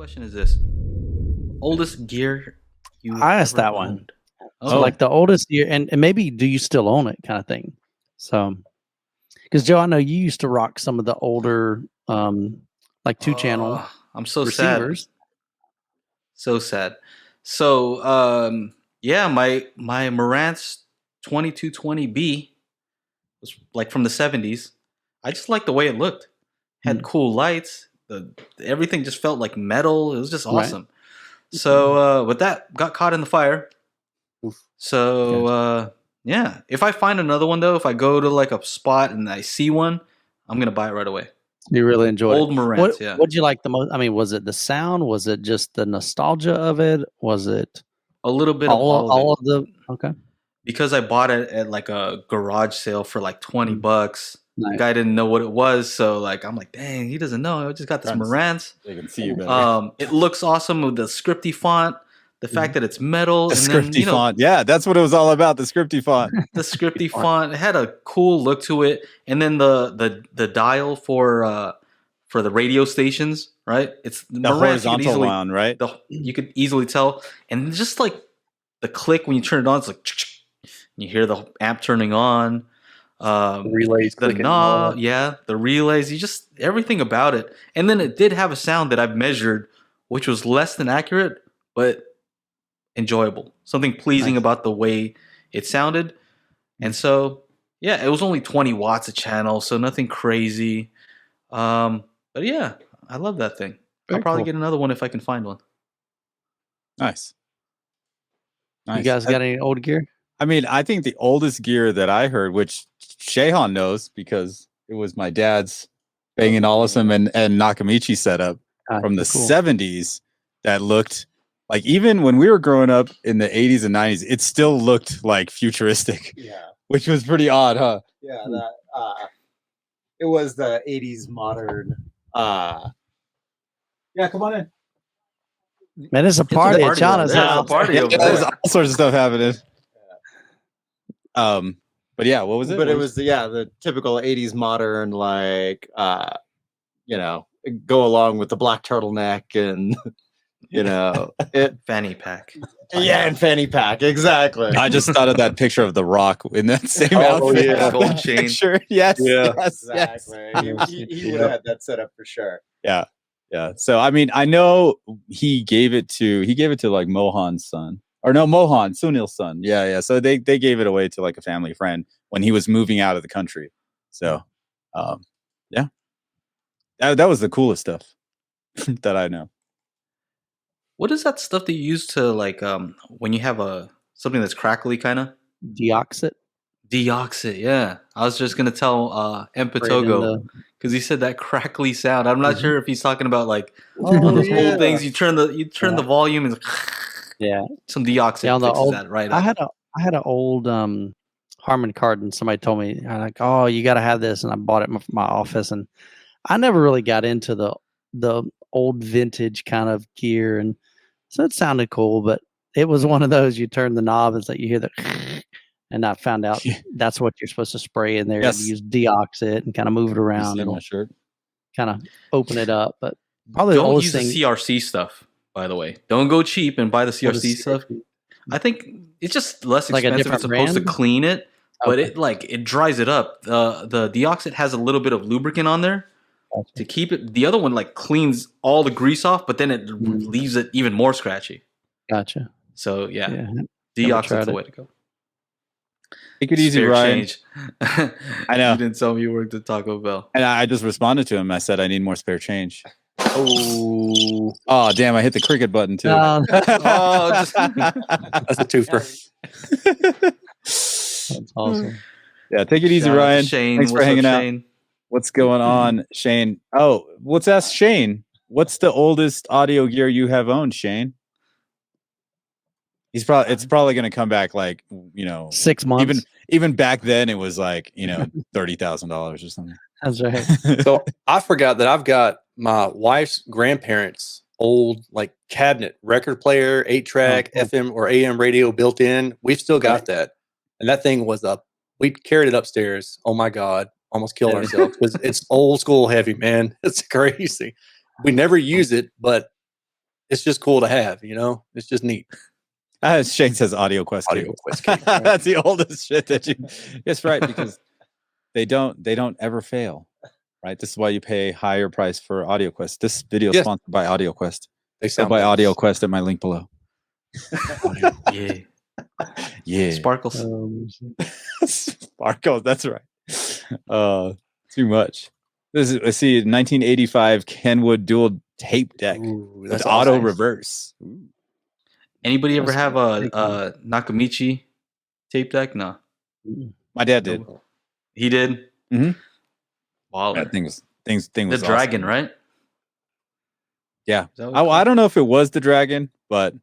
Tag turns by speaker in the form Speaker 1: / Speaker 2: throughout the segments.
Speaker 1: question is this: oldest gear you
Speaker 2: I asked
Speaker 1: ever
Speaker 2: that one.
Speaker 1: owned?
Speaker 2: So like the oldest year, and maybe do you still own it kind of thing? So, because Joe, I know you used to rock some of the older, like 2-channel
Speaker 1: I'm so
Speaker 2: receivers.
Speaker 1: sad. So sad. So yeah, my Marantz 2220B was like from the 70s. I just liked the way it looked. Had cool lights. Everything just felt like metal. It was just awesome. Right. So but that got caught in the fire. So yeah, if I find another one though, if I go to like a spot and I see one, I'm gonna buy it right away.
Speaker 2: You really enjoyed
Speaker 1: Old Marantz, yeah.
Speaker 2: What'd you like the most? I mean, was it the sound? Was it just the nostalgia of it? Was it
Speaker 1: a little bit of all
Speaker 2: of the? Okay.
Speaker 1: Because I bought it at like a garage sale for like $20.
Speaker 2: Nice.
Speaker 1: The guy didn't know what it was, so like I'm like, dang, he doesn't know. I just got this Marantz.
Speaker 3: They can see you better.
Speaker 1: It looks awesome with the scripty font. The fact that it's metal,
Speaker 3: the scripty font, yeah, that's what it was all about. The scripty font,
Speaker 1: the scripty font, it had a cool look to it, and then the dial for the radio stations, right? It's
Speaker 3: the horizontal one, right?
Speaker 1: You could easily tell, and just like the click when you turn it on, it's like you hear the amp turning on.
Speaker 2: Relays,
Speaker 1: the knob, yeah, the relays. You just everything about it, and then it did have a sound that I've measured, which was less than accurate, but enjoyable, something pleasing about the way it sounded. And so yeah, it was only 20 watts a channel, so nothing crazy. But yeah, I love that thing. I'll probably get another one if I can find one.
Speaker 3: Nice.
Speaker 2: You guys got any old gear?
Speaker 3: I mean, I think the oldest gear that I heard, which Shehan knows because it was my dad's Bang & Olufsen and Nakamichi setup from the 70s that looked like, even when we were growing up in the 80s and 90s, it still looked like futuristic.
Speaker 4: Yeah.
Speaker 3: Which was pretty odd, huh?
Speaker 4: Yeah, that it was the 80s modern. Yeah, come on in.
Speaker 2: Man, it's a party at Channa's house.
Speaker 3: There's all sorts of stuff happening. But yeah, what was it?
Speaker 4: But it was the typical 80s modern, like go along with the black turtleneck and
Speaker 1: fanny pack.
Speaker 4: Yeah, and fanny pack, exactly.
Speaker 3: I just thought of that picture of The Rock in that same outfit.
Speaker 1: Yeah, gold chain.
Speaker 3: Picture. Yes,
Speaker 4: exactly. Yes. He would have had that set up for sure.
Speaker 3: Yeah. So I mean, I know he gave it to like Mohan's son. Or no, Sunil's son. Yeah. So they gave it away to like a family friend when he was moving out of the country. So, yeah, that was the coolest stuff that I know.
Speaker 1: What is that stuff that you use to like when you have something that's crackly kind of?
Speaker 2: Deoxit,
Speaker 1: yeah. I was just gonna tell Empatogo because he said that crackly sound. I'm not sure if he's talking about like on those old things. You turn the volume and some deoxit fixes that right up.
Speaker 2: I had an old Harman Kardon. Somebody told me, like, oh, you got to have this, and I bought it for my office, and I never really got into the old vintage kind of gear, and so it sounded cool, but it was one of those you turn the knob and it's like you hear the and I found out that's what you're supposed to spray in there. You use deoxit and kind of move it around. It'll kind of open it up, but probably
Speaker 1: don't use the CRC stuff, by the way. Don't go cheap and buy the CRC stuff. I think it's just less expensive. It's supposed to clean it, but it dries it up. The deoxit has a little bit of lubricant on there to keep it. The other one like cleans all the grease off, but then it leaves it even more scratchy.
Speaker 2: Gotcha.
Speaker 1: So deoxit's the way to go.
Speaker 3: Take it easy, Ryan.
Speaker 1: I know. You didn't tell me you worked at Taco Bell.
Speaker 3: And I just responded to him. I said I need more spare change. Oh damn! I hit the cricket button too.
Speaker 2: That's
Speaker 5: a twofer.
Speaker 2: That's awesome.
Speaker 3: Yeah, take it easy, Ryan.
Speaker 1: Shane,
Speaker 3: thanks for hanging out. Shane? What's going on, Shane? Oh, let's ask Shane. What's the oldest audio gear you have owned, Shane? It's probably going to come back like
Speaker 2: 6 months.
Speaker 3: Even back then, it was like $30,000 or something.
Speaker 2: That's right.
Speaker 5: So I forgot that I've got my wife's grandparents' old like cabinet record player, 8-track, FM or AM radio built in. We've still got that, and that thing was up. We carried it upstairs. Oh my God, almost killed ourselves because it's old school heavy, man. It's crazy. We never use it, but it's just cool to have. It's just neat.
Speaker 3: Shane says Audio Quest.
Speaker 5: Audio
Speaker 3: cables.
Speaker 5: Quest cables, right?
Speaker 3: That's the oldest shit that you. That's right, because they don't ever fail. Right. This is why you pay higher price for Audio Quest. This video is
Speaker 5: Yes.
Speaker 3: sponsored by Audio Quest.
Speaker 5: They
Speaker 3: Go
Speaker 5: sound
Speaker 3: by
Speaker 5: nice.
Speaker 3: Audio Quest at my link below.
Speaker 1: Yeah.
Speaker 3: Yeah.
Speaker 1: Sparkles.
Speaker 3: Sparkles. That's right. Too much. Let's see, 1985 Kenwood dual tape deck
Speaker 5: Ooh,
Speaker 3: with
Speaker 5: that's
Speaker 3: auto
Speaker 5: awesome.
Speaker 3: reverse.
Speaker 1: Anybody ever
Speaker 2: That's
Speaker 1: have a
Speaker 2: big one.
Speaker 1: Nakamichi tape deck? No.
Speaker 3: My dad did.
Speaker 1: He did?
Speaker 3: Mhm.
Speaker 1: Baller.
Speaker 3: That thing was
Speaker 1: the
Speaker 3: was
Speaker 1: dragon,
Speaker 3: awesome.
Speaker 1: right?
Speaker 3: Yeah.
Speaker 1: Is that what it's
Speaker 3: I don't know if it was the dragon, but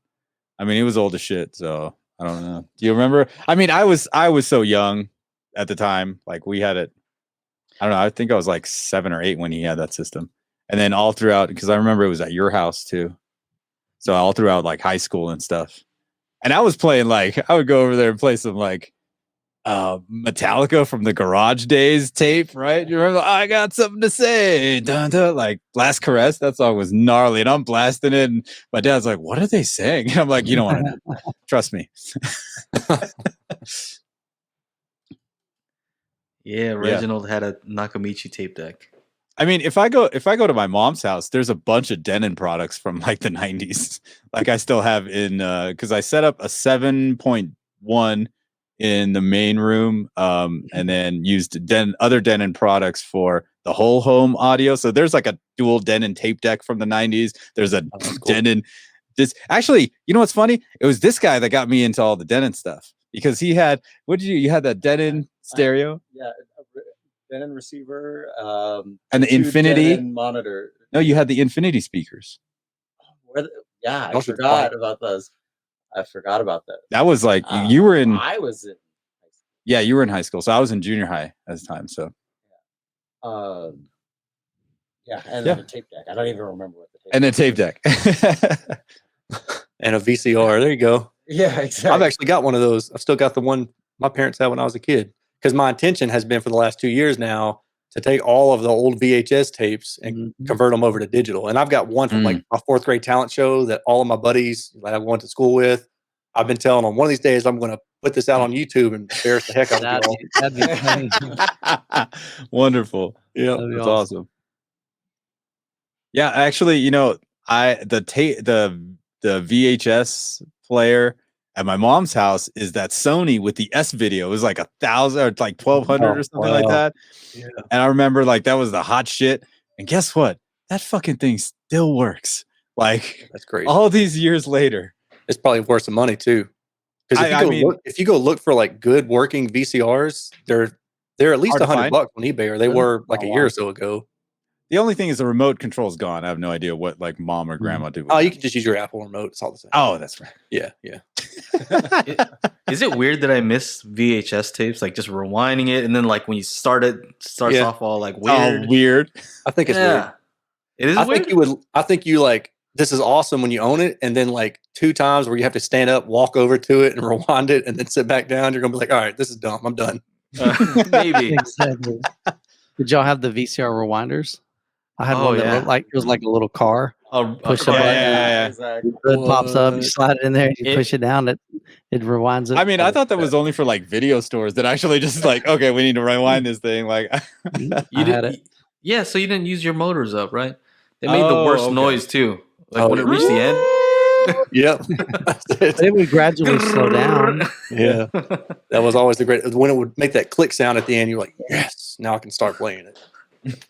Speaker 3: I mean, he was old as shit, so I don't know. Do you remember? I mean, I was so young at the time. Like, we had it. I don't know. I think I was like 7 or 8 when he had that system, and then all throughout, because I remember it was at your house too. So all throughout like high school and stuff, and I was playing like I would go over there and play some like Metallica from the Garage Days tape, right? You remember? I got something to say. Dun, dun, like Last Caress. That song was gnarly, and I'm blasting it. And my dad's like, "What are they saying?" And I'm like, "You don't want to know. Trust me."
Speaker 1: Yeah, Reginald had a Nakamichi tape deck.
Speaker 3: I mean, if I go to my mom's house, there's a bunch of Denon products from like the 90s. Like, I still have in because I set up a 7.1 in the main room, and then used other Denon products for the whole home audio. So there's like a dual Denon tape deck from the 90s. There's a
Speaker 5: that's cool.
Speaker 3: Denon. Actually, you know what's funny? It was this guy that got me into all the Denon stuff, because he had you had that Denon stereo.
Speaker 4: Yeah, Denon receiver,
Speaker 3: And the
Speaker 4: 2
Speaker 3: Infinity
Speaker 4: Denon monitor.
Speaker 3: No, you had the Infinity speakers.
Speaker 4: Yeah, I
Speaker 5: Those are
Speaker 4: forgot about those. I forgot about that.
Speaker 3: That was like you were in.
Speaker 4: I was in.
Speaker 3: Yeah, you were in high school, so I was in junior high at the time. So
Speaker 4: Yeah, and
Speaker 3: Yeah.
Speaker 4: then the tape deck. I don't even remember what the tape.
Speaker 3: and then tape deck.
Speaker 5: And a VCR. There you go.
Speaker 4: Yeah, exactly.
Speaker 5: I've actually got one of those. I've still got the one my parents had when I was a kid. Because my intention has been for the last 2 years now to take all of the old VHS tapes and convert them over to digital. And I've got one from like my 4th grade talent show that all of my buddies that I went to school with, I've been telling them one of these days I'm going to put this out on YouTube and embarrass the heck out of you all.
Speaker 2: That'd be funny.
Speaker 3: Wonderful.
Speaker 5: Yeah,
Speaker 2: That'd be
Speaker 3: That's awesome. Yeah, actually, the VHS player at my mom's house is that Sony with the S video. It was like 1,000 or like 1,200 or something like that.
Speaker 5: Yeah.
Speaker 3: And I remember like that was the hot shit. And guess what? That fucking thing still works. Like,
Speaker 5: That's great.
Speaker 3: all these years later.
Speaker 5: It's probably worth some money too. Because if you go look for like good working VCRs, they're at least
Speaker 3: Hard to find?
Speaker 5: $100 on eBay, or they were like a year or so ago.
Speaker 3: The only thing is the remote control's gone. I have no idea what like mom or grandma do. with
Speaker 5: Oh,
Speaker 3: that.
Speaker 5: you can just use your Apple remote. It's all the same.
Speaker 3: Oh, that's right.
Speaker 5: Yeah.
Speaker 1: Is it weird that I miss VHS tapes? Like just rewinding it, and then like when you start it, starts
Speaker 5: Yeah.
Speaker 1: off all like weird.
Speaker 3: Oh, weird.
Speaker 5: I think it's weird.
Speaker 1: It is
Speaker 5: I
Speaker 1: weird.
Speaker 5: think you like, this is awesome when you own it, and then like 2 times where you have to stand up, walk over to it, and rewind it, and then sit back down. You're gonna be like, all right, this is dumb. I'm done.
Speaker 1: Maybe.
Speaker 2: Exactly. Did y'all have the VCR rewinders? I had
Speaker 1: Oh,
Speaker 2: one that
Speaker 1: yeah.
Speaker 2: looked like it was like a little car. Push a button.
Speaker 3: Yeah.
Speaker 4: Exactly.
Speaker 2: The hood pops up, you
Speaker 5: What?
Speaker 2: slide it in there, you
Speaker 1: It-
Speaker 2: push it down, it rewinds it.
Speaker 3: I mean, I thought that was only for like video stores that actually just like, okay, we need to rewind this thing. Like,
Speaker 1: You
Speaker 2: I had
Speaker 1: didn't.
Speaker 2: it.
Speaker 1: Yeah, so you didn't use your motors up, right? They made the
Speaker 3: Oh,
Speaker 1: worst
Speaker 3: okay.
Speaker 1: noise too. Like
Speaker 5: Oh,
Speaker 1: when it reached the end.
Speaker 5: Yep.
Speaker 2: They would gradually slow down.
Speaker 5: Yeah. That was always the great, when it would make that click sound at the end, you're like, yes, now I can start playing it.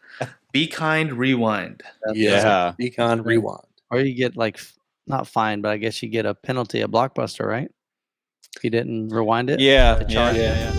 Speaker 1: Be kind, rewind.
Speaker 3: yeah.
Speaker 5: Econ rewind.
Speaker 2: Or you get like not fined, but I guess you get a penalty at Blockbuster, right? If you didn't rewind it.
Speaker 3: Yeah.
Speaker 2: They charge you.
Speaker 3: Yeah.